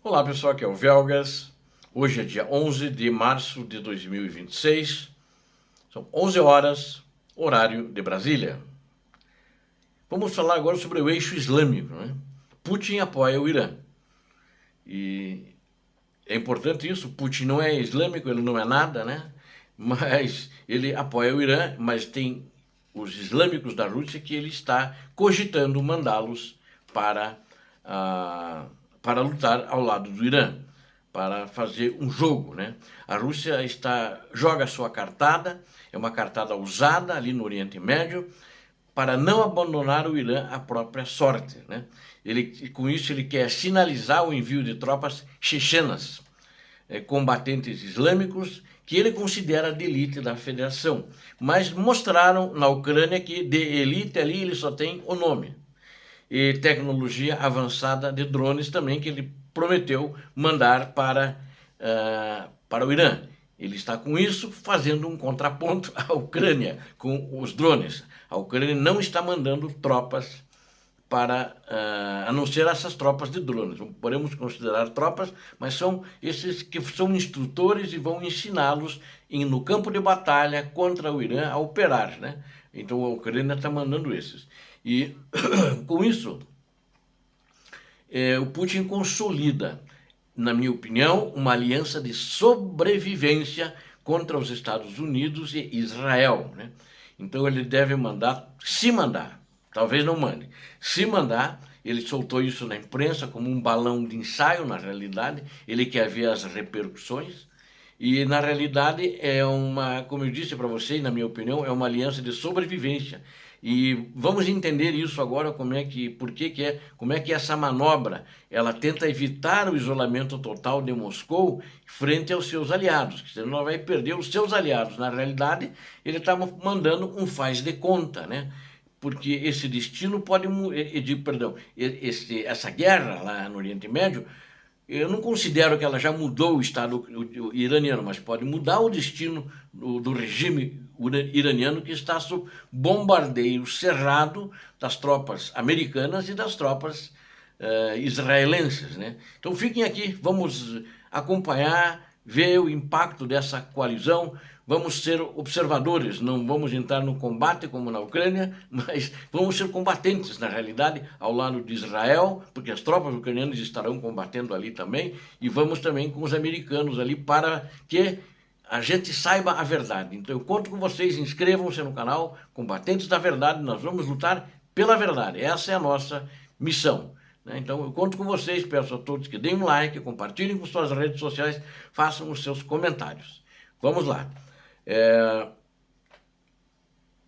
Olá pessoal, aqui é o Velgas. Hoje é dia 11 de março de 2026. São 11 horas, horário de Brasília. Vamos falar agora sobre o eixo islâmico, né? Putin apoia o Irã. E é importante isso, Putin não é islâmico, ele não é nada, né? Mas ele apoia o Irã, mas tem os islâmicos da Rússia que ele está cogitando mandá-los para, para lutar ao lado do Irã, para fazer um jogo, né? A Rússia joga a sua cartada, é uma cartada usada ali no Oriente Médio, para não abandonar o Irã à própria sorte, né? Com isso ele quer sinalizar o envio de tropas chechenas, combatentes islâmicos, que ele considera de elite da federação, mas mostraram na Ucrânia que de elite ali ele só tem o nome. E tecnologia avançada de drones também que ele prometeu mandar para o Irã. Ele está com isso fazendo um contraponto à Ucrânia com os drones. A Ucrânia não está mandando tropas para, a não ser essas tropas de drones. Podemos considerar tropas, mas são esses que são instrutores e vão ensiná-los no campo de batalha contra o Irã a operar, né? Então a Ucrânia está mandando esses. E com isso, o Putin consolida, na minha opinião, uma aliança de sobrevivência contra os Estados Unidos e Israel, né? Então ele deve mandar, se mandar, talvez não mande, se mandar, ele soltou isso na imprensa como um balão de ensaio, na realidade, ele quer ver as repercussões, e na realidade como eu disse para vocês, na minha opinião, é uma aliança de sobrevivência. E vamos entender isso agora, como é que essa manobra, ela tenta evitar o isolamento total de Moscou frente aos seus aliados, que senão ela vai perder os seus aliados. Na realidade, ele está mandando um faz de conta, né? Porque esse destino pode, essa guerra lá no Oriente Médio, eu não considero que ela já mudou o Estado iraniano, mas pode mudar o destino do regime iraniano, que está sob bombardeio cerrado das tropas americanas e das tropas israelenses, né? Então fiquem aqui, vamos acompanhar, ver o impacto dessa coalizão. Vamos ser observadores, não vamos entrar no combate como na Ucrânia, mas vamos ser combatentes, na realidade, ao lado de Israel, porque as tropas ucranianas estarão combatendo ali também, e vamos também com os americanos ali para que a gente saiba a verdade. Então eu conto com vocês, inscrevam-se no canal Combatentes da Verdade, nós vamos lutar pela verdade, essa é a nossa missão. Então eu conto com vocês, peço a todos que deem um like, compartilhem com suas redes sociais, façam os seus comentários. Vamos lá.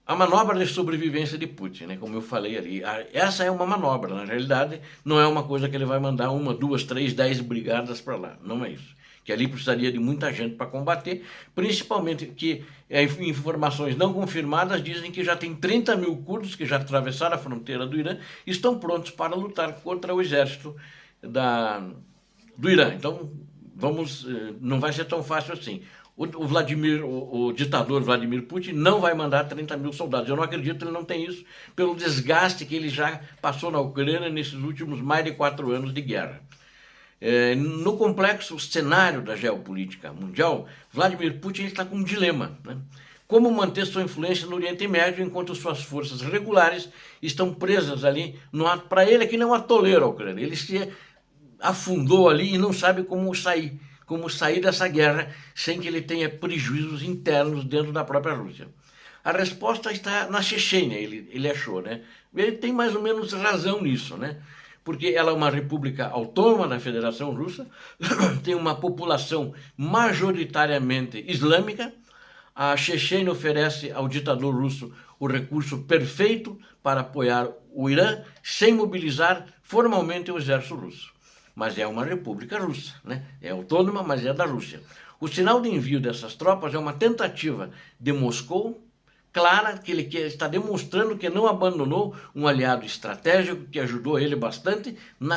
A manobra de sobrevivência de Putin, né, como eu falei ali, essa é uma manobra, na realidade não é uma coisa que ele vai mandar 1, 2, 3, 10 brigadas para lá, não é isso. Que ali precisaria de muita gente para combater, principalmente que informações não confirmadas dizem que já tem 30 mil curdos que já atravessaram a fronteira do Irã e estão prontos para lutar contra o exército do Irã. Então, não vai ser tão fácil assim. O ditador Vladimir Putin não vai mandar 30 mil soldados. Eu não acredito que ele não tem isso, pelo desgaste que ele já passou na Ucrânia nesses últimos mais de 4 anos de guerra. No complexo cenário da geopolítica mundial, Vladimir Putin está com um dilema, né? Como manter sua influência no Oriente Médio enquanto suas forças regulares estão presas ali no ato. Para ele aqui não é um atoleiro a Ucrânia, ele se afundou ali e não sabe como sair dessa guerra sem que ele tenha prejuízos internos dentro da própria Rússia. A resposta está na Chechênia, ele achou, né? Ele tem mais ou menos razão nisso, né? Porque ela é uma república autônoma da Federação Russa, tem uma população majoritariamente islâmica. A Chechênia oferece ao ditador russo o recurso perfeito para apoiar o Irã sem mobilizar formalmente o exército russo. Mas é uma república russa, né? É autônoma, mas é da Rússia. O sinal de envio dessas tropas é uma tentativa de Moscou clara, que ele está demonstrando que não abandonou um aliado estratégico que ajudou ele bastante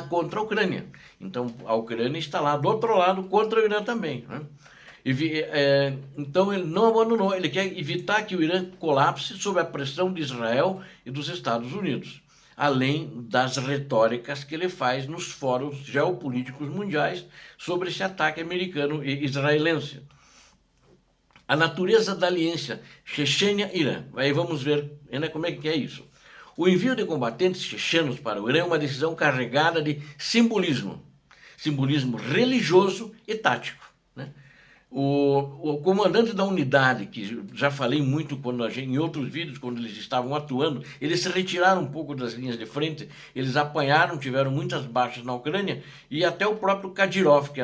contra a Ucrânia. Então a Ucrânia está lá do outro lado contra o Irã também, né? Então ele não abandonou, ele quer evitar que o Irã colapse sob a pressão de Israel e dos Estados Unidos. além das retóricas que ele faz nos fóruns geopolíticos mundiais sobre esse ataque americano e israelense. A natureza da aliança Chechênia-Irã. Aí vamos ver como é que é isso. O envio de combatentes chechenos para o Irã é uma decisão carregada de simbolismo religioso e tático, né? O comandante da unidade, que já falei muito em outros vídeos, quando eles estavam atuando, eles se retiraram um pouco das linhas de frente, eles apanharam, tiveram muitas baixas na Ucrânia, e até o próprio Kadyrov, que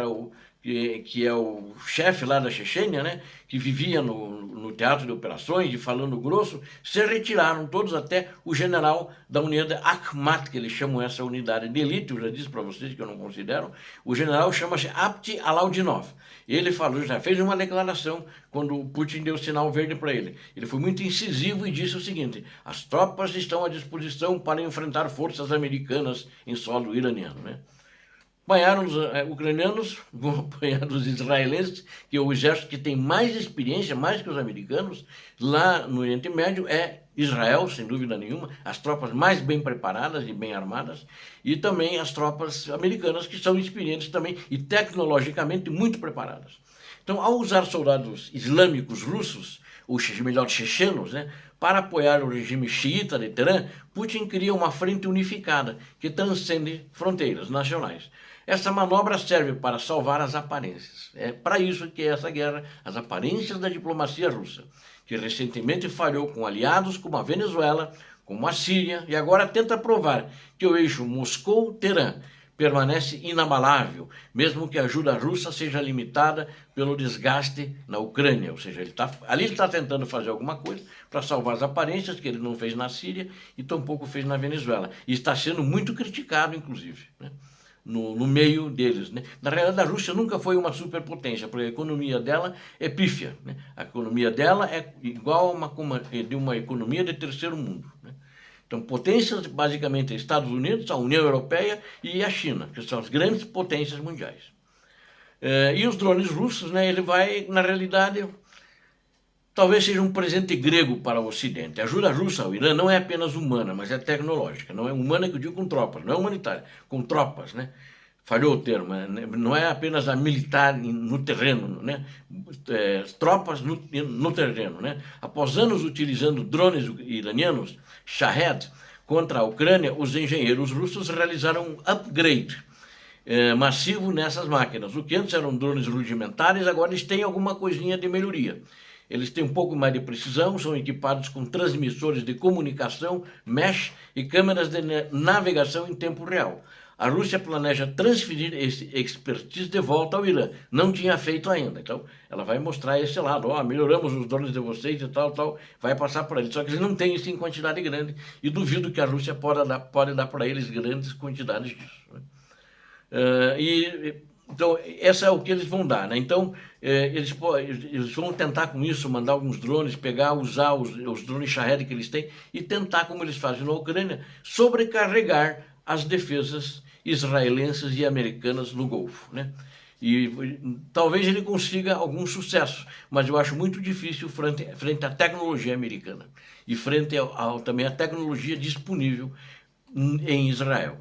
é o chefe lá da Chechênia, né, que vivia no teatro de operações, de falando grosso, se retiraram todos, até o general da unidade Akhmat, que eles chamam essa unidade de elite, eu já disse para vocês que eu não considero, o general chama-se Apti Alaudinov. Ele falou, já fez uma declaração quando o Putin deu o sinal verde para ele. Ele foi muito incisivo e disse o seguinte: as tropas estão à disposição para enfrentar forças americanas em solo iraniano, né? Apanharam os ucranianos, vão apanhar os israelenses, que é o exército que tem mais experiência, mais que os americanos, lá no Oriente Médio, é Israel, sem dúvida nenhuma, as tropas mais bem preparadas e bem armadas, e também as tropas americanas, que são experientes também e tecnologicamente muito preparadas. Então, ao usar soldados islâmicos russos, ou melhor, chechenos, né, para apoiar o regime xiita de Teherã, Putin cria uma frente unificada que transcende fronteiras nacionais. Essa manobra serve para salvar as aparências. É para isso que é essa guerra, as aparências da diplomacia russa, que recentemente falhou com aliados como a Venezuela, como a Síria, e agora tenta provar que o eixo Moscou-Teherã permanece inabalável, mesmo que a ajuda russa seja limitada pelo desgaste na Ucrânia. Ou seja, ele está tentando fazer alguma coisa para salvar as aparências, que ele não fez na Síria e tampouco fez na Venezuela. E está sendo muito criticado, inclusive, né? No meio deles, né? Na realidade, a Rússia nunca foi uma superpotência, porque a economia dela é pífia, né? A economia dela é igual a uma economia de terceiro mundo, né? Então, potências, basicamente, Estados Unidos, a União Europeia e a China, que são as grandes potências mundiais. E os drones russos, né, ele vai, na realidade, talvez seja um presente grego para o Ocidente. A ajuda russa ao Irã não é apenas humana, mas é tecnológica. Não é humana que eu digo com tropas, não é humanitária, com tropas, né? Falhou o termo, né? Não é apenas a militar no terreno, né? Tropas no terreno, né? Após anos utilizando drones iranianos, Shahed, contra a Ucrânia, os engenheiros russos realizaram um upgrade massivo nessas máquinas. O que antes eram drones rudimentares, agora eles têm alguma coisinha de melhoria. Eles têm um pouco mais de precisão, são equipados com transmissores de comunicação, mesh e câmeras de navegação em tempo real. A Rússia planeja transferir esse expertise de volta ao Irã. Não tinha feito ainda. Então, ela vai mostrar esse lado. Melhoramos os drones de vocês e tal. Vai passar para eles. Só que eles não têm isso em quantidade grande. E duvido que a Rússia pode dar para eles grandes quantidades disso, né? Então, essa é o que eles vão dar, né? Então, eles vão tentar com isso mandar alguns drones, usar os drones Shahed que eles têm e tentar, como eles fazem na Ucrânia, sobrecarregar as defesas israelenses e americanas no Golfo, né? E talvez ele consiga algum sucesso, mas eu acho muito difícil frente à tecnologia americana e frente também à tecnologia disponível em Israel.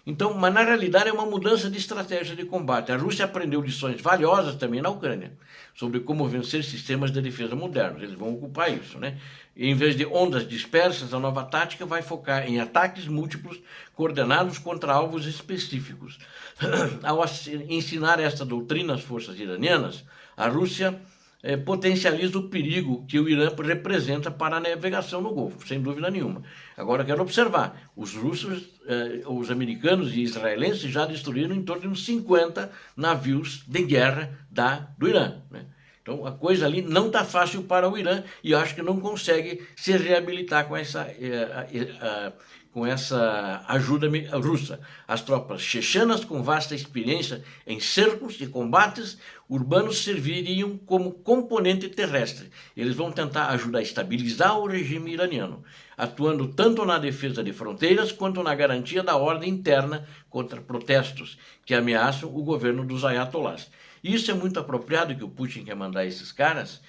Então, mas na realidade é uma mudança de estratégia de combate. A Rússia aprendeu lições valiosas também na Ucrânia, sobre como vencer sistemas de defesa modernos. Eles vão ocupar isso, né? E, em vez de ondas dispersas, a nova tática vai focar em ataques múltiplos coordenados contra alvos específicos. Ao ensinar esta doutrina às forças iranianas, a Rússia potencializa o perigo que o Irã representa para a navegação no Golfo, sem dúvida nenhuma. Agora, quero observar, os russos, os americanos e israelenses já destruíram em torno de uns 50 navios de guerra do Irã, né? Então, a coisa ali não está fácil para o Irã e acho que não consegue se reabilitar com essa ajuda russa. As tropas chechenas, com vasta experiência em cercos e combates urbanos, serviriam como componente terrestre. Eles vão tentar ajudar a estabilizar o regime iraniano, atuando tanto na defesa de fronteiras quanto na garantia da ordem interna contra protestos que ameaçam o governo dos ayatollahs. E isso é muito apropriado, que o Putin quer mandar esses caras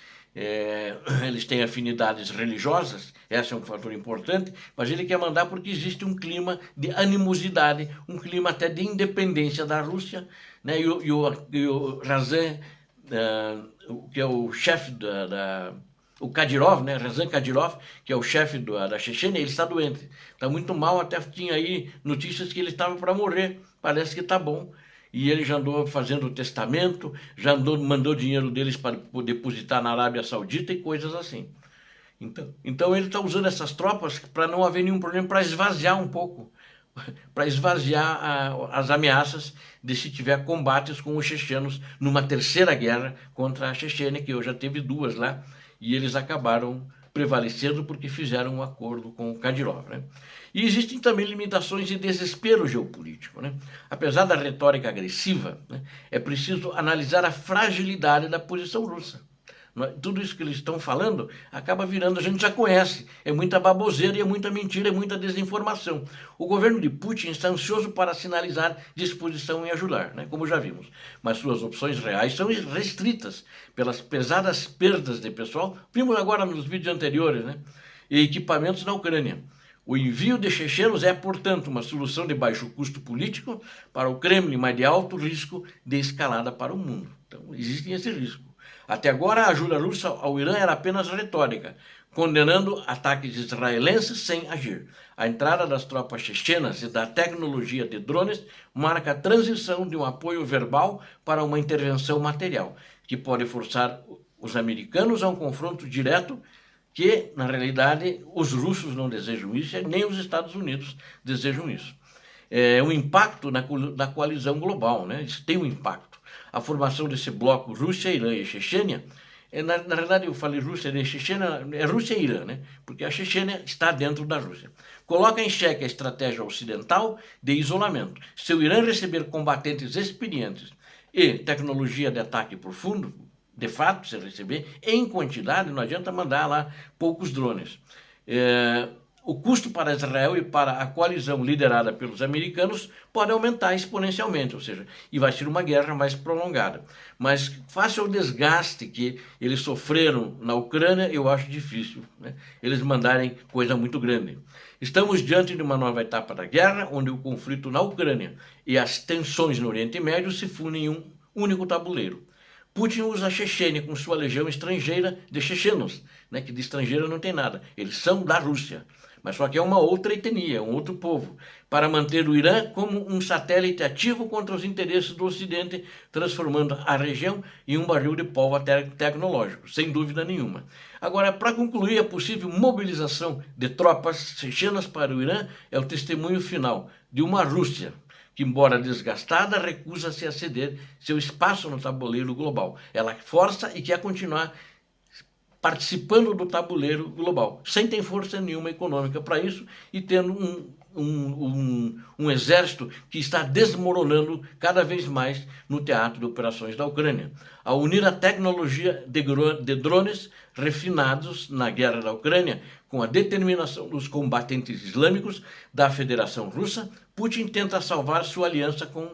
eles têm afinidades religiosas, esse é um fator importante, mas ele quer mandar porque existe um clima de animosidade, um clima até de independência da Rússia, né? E o Razan, que é o chefe o Kadyrov, né? Ramzan Kadyrov, que é o chefe da Chechênia, ele está doente, está muito mal, até tinha aí notícias que ele estava para morrer, parece que está bom. E ele já andou fazendo o testamento, já mandou dinheiro deles para depositar na Arábia Saudita e coisas assim. Então ele está usando essas tropas para não haver nenhum problema, para esvaziar um pouco, para esvaziar as ameaças de se tiver combates com os chechenos numa terceira guerra contra a Chechênia, que eu já teve duas lá, e eles acabaram prevalecendo porque fizeram um acordo com o Kadyrov, né? E existem também limitações de desespero geopolítico, né? Apesar da retórica agressiva, né, é preciso analisar a fragilidade da posição russa. Tudo isso que eles estão falando acaba virando, a gente já conhece, é muita baboseira e é muita mentira, é muita desinformação. O governo de Putin está ansioso para sinalizar disposição em ajudar, né, como já vimos, mas suas opções reais são restritas pelas pesadas perdas de pessoal, vimos agora nos vídeos anteriores, né, e equipamentos na Ucrânia. O envio de chechenos é, portanto, uma solução de baixo custo político para o Kremlin, mas de alto risco de escalada para o mundo. Então, existe esse risco. Até agora, a ajuda russa ao Irã era apenas retórica, condenando ataques israelenses sem agir. A entrada das tropas chechenas e da tecnologia de drones marca a transição de um apoio verbal para uma intervenção material, que pode forçar os americanos a um confronto direto que, na realidade, os russos não desejam isso, nem os Estados Unidos desejam isso. É um impacto na coalizão global, né? Isso tem um impacto. A formação desse bloco Rússia, Irã e Chechênia, na realidade eu falei Rússia e Chechênia, é Rússia e Irã, né? Porque a Chechênia está dentro da Rússia. Coloca em xeque a estratégia ocidental de isolamento. Se o Irã receber combatentes experientes e tecnologia de ataque profundo, de fato, se receber, em quantidade, não adianta mandar lá poucos drones. O custo para Israel e para a coalizão liderada pelos americanos pode aumentar exponencialmente, ou seja, e vai ser uma guerra mais prolongada. Mas face ao desgaste que eles sofreram na Ucrânia, eu acho difícil, né, eles mandarem coisa muito grande. Estamos diante de uma nova etapa da guerra, onde o conflito na Ucrânia e as tensões no Oriente Médio se fundem em um único tabuleiro. Putin usa a Chechênia com sua legião estrangeira de chechenos, né, que de estrangeira não tem nada, eles são da Rússia. Mas só que é uma outra etnia, um outro povo, para manter o Irã como um satélite ativo contra os interesses do Ocidente, transformando a região em um barril de pólvora tecnológico, sem dúvida nenhuma. Agora, para concluir, a possível mobilização de tropas chechenas para o Irã é o testemunho final de uma Rússia que, embora desgastada, recusa-se a ceder seu espaço no tabuleiro global. Ela força e quer continuar participando do tabuleiro global, sem ter força nenhuma econômica para isso e tendo um exército que está desmoronando cada vez mais no teatro de operações da Ucrânia. Ao unir a tecnologia de drones refinados na guerra da Ucrânia com a determinação dos combatentes islâmicos da Federação Russa, Putin tenta salvar sua aliança com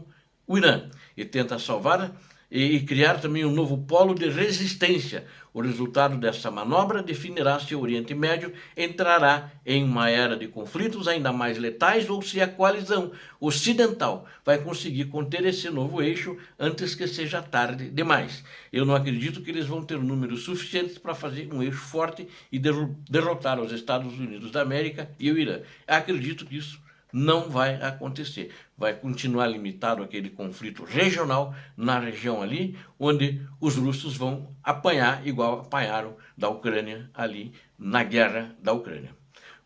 o Irã e tenta salvar e criar também um novo polo de resistência. O resultado dessa manobra definirá se o Oriente Médio entrará em uma era de conflitos ainda mais letais ou se a coalizão ocidental vai conseguir conter esse novo eixo antes que seja tarde demais. Eu não acredito que eles vão ter números suficientes para fazer um eixo forte e derrotar os Estados Unidos da América e o Irã. Eu acredito que isso não vai acontecer. Vai continuar limitado aquele conflito regional na região ali, onde os russos vão apanhar igual apanharam da Ucrânia ali na guerra da Ucrânia.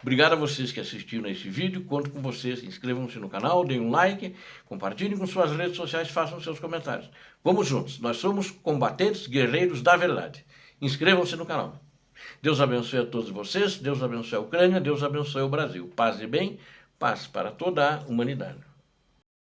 Obrigado a vocês que assistiram a esse vídeo, conto com vocês, inscrevam-se no canal, deem um like, compartilhem com suas redes sociais, façam seus comentários. Vamos juntos, nós somos combatentes guerreiros da verdade. Inscrevam-se no canal. Deus abençoe a todos vocês, Deus abençoe a Ucrânia, Deus abençoe o Brasil. Paz e bem, paz para toda a humanidade.